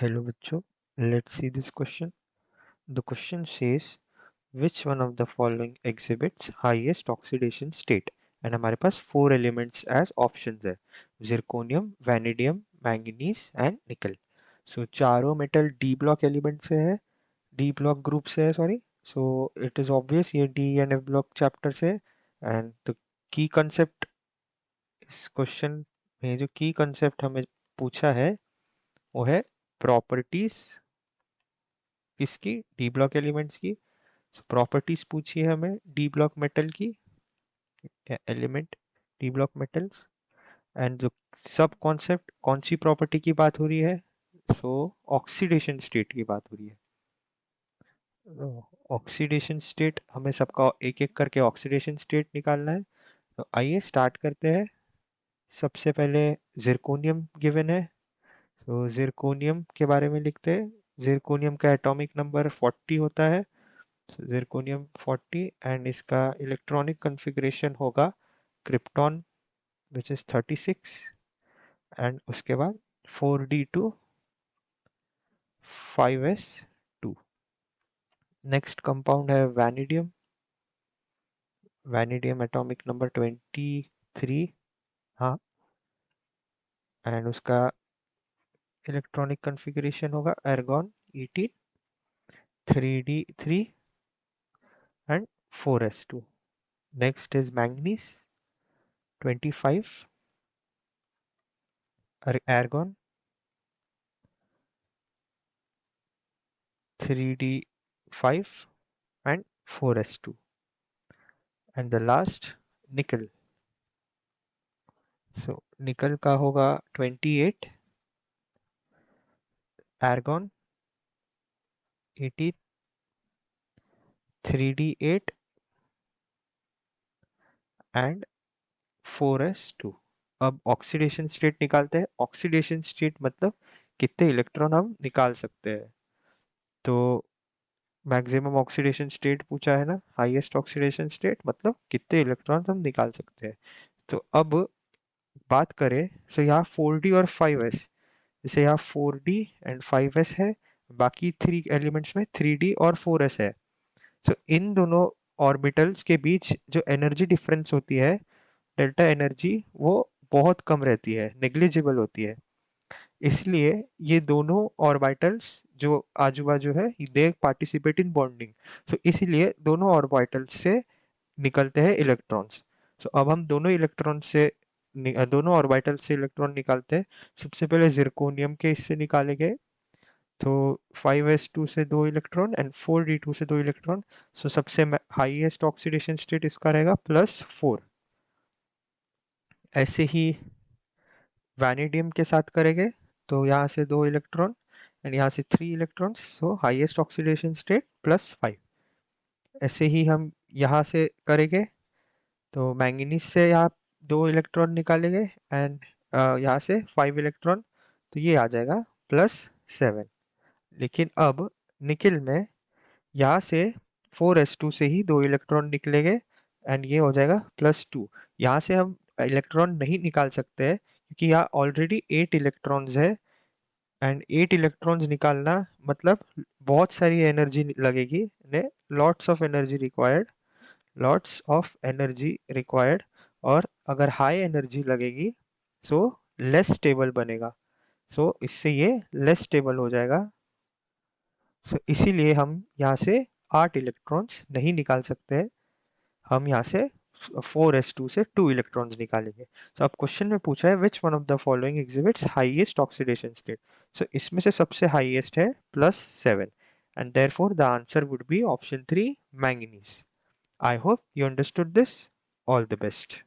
Hello बच्चों, let's see this question. The question says which one of the following exhibits highest oxidation state? And हमारे पास 4 elements as options है, zirconium, vanadium, manganese and nickel. So चारों metal D block element से है, D block group से है, sorry. So it is obvious ये D and F block chapter से है. And the key concept इस question में जो key concept हमें पूछा है वो है properties किसकी, डी ब्लॉक एलिमेंट्स की. प्रॉपर्टीज पूछी है हमें डी ब्लॉक मेटल की, element D block metals. And जो सब कॉन्सेप्ट कौन सी प्रॉपर्टी की बात हो रही है, सो ऑक्सीडेशन स्टेट की बात हो रही है. ऑक्सीडेशन स्टेट हमें सबका एक एक करके ऑक्सीडेशन स्टेट निकालना है. तो आइए स्टार्ट करते हैं. सबसे पहले जिरकोनियम गिवन है, तो जिरकोनियम के बारे में लिखते हैं. जिरकोनियम का एटॉमिक नंबर 40 होता है, जिरकोनियम 40. एंड इसका इलेक्ट्रॉनिक कॉन्फ़िगरेशन होगा क्रिप्टॉन विच इज 36. एंड उसके बाद 4d2 5s2. नेक्स्ट कंपाउंड है वैनिडियम. वैनिडियम एटॉमिक नंबर 23, हाँ. एंड उसका इलेक्ट्रॉनिक कॉन्फ़िगरेशन होगा एर्गॉन 18 3d3 and 4s2. Next is manganese 25 एर्गॉन 3d5 and 4s2. And the last nickel. So nickel का होगा 28 argon 18 3d8 and 4s2. अब oxidation state निकालते हैं. ऑक्सीडेशन स्टेट मतलब कितने इलेक्ट्रॉन हम निकाल सकते हैं. तो मैक्सिमम ऑक्सीडेशन स्टेट पूछा है ना, हाईएस्ट ऑक्सीडेशन स्टेट मतलब कितने इलेक्ट्रॉन हम निकाल सकते हैं. तो अब बात करें, सो यहाँ 4d और 5s, जैसे यहाँ 4d एंड 5s है, बाकी 3 एलिमेंट्स में 3d और 4s है. सो इन दोनों ऑर्बिटल्स के बीच जो एनर्जी डिफरेंस होती है, डेल्टा एनर्जी, वो बहुत कम रहती है, नेग्लिजिबल होती है. इसलिए ये दोनों ऑर्बिटल्स जो आजू बाजू है, दे पार्टिसिपेट इन बॉन्डिंग. सो इसीलिए दोनों ऑर्बिटल्स से निकलते हैं इलेक्ट्रॉन्स. सो अब हम दोनों ऑर्बिटल से इलेक्ट्रॉन निकालते हैं. सबसे पहले जिरकोनियम के इससे निकाले गए, तो 5s2 से 2 इलेक्ट्रॉन एंड 4d2 से 2 इलेक्ट्रॉन. सो सबसे हाईएस्ट ऑक्सीडेशन स्टेट इसका रहेगा +4. ऐसे ही वैनिडियम के साथ करेंगे, तो यहाँ से 2 इलेक्ट्रॉन एंड यहाँ से 3 इलेक्ट्रॉन्स, सो हाईएस्ट ऑक्सीडेशन स्टेट +5. ऐसे ही हम यहाँ से करेंगे, तो मैंगनीज से यहाँ 2 इलेक्ट्रॉन निकालेंगे एंड यहाँ से 5 इलेक्ट्रॉन, तो ये आ जाएगा +7. लेकिन अब निकिल में यहाँ से 4s2 से ही 2 इलेक्ट्रॉन निकलेंगे एंड ये हो जाएगा +2. यहाँ से हम इलेक्ट्रॉन नहीं निकाल सकते हैं क्योंकि यहाँ ऑलरेडी 8 इलेक्ट्रॉन्स है एंड 8 इलेक्ट्रॉन्स निकालना मतलब बहुत सारी एनर्जी लगेगी, ने lots of energy required, lots of energy required. और अगर हाई एनर्जी लगेगी सो लेस स्टेबल बनेगा, सो इससे ये लेस स्टेबल हो जाएगा. सो इसीलिए हम यहाँ से 8 इलेक्ट्रॉन्स नहीं निकाल सकते हैं. हम यहाँ से 4s2 से 2 इलेक्ट्रॉन्स निकालेंगे. सो अब क्वेश्चन में पूछा है which one of the following exhibits highest oxidation state. So इसमें से सबसे हाईएस्ट है +7 and therefore the answer would be option 3 manganese. I hope you understood this. All the best.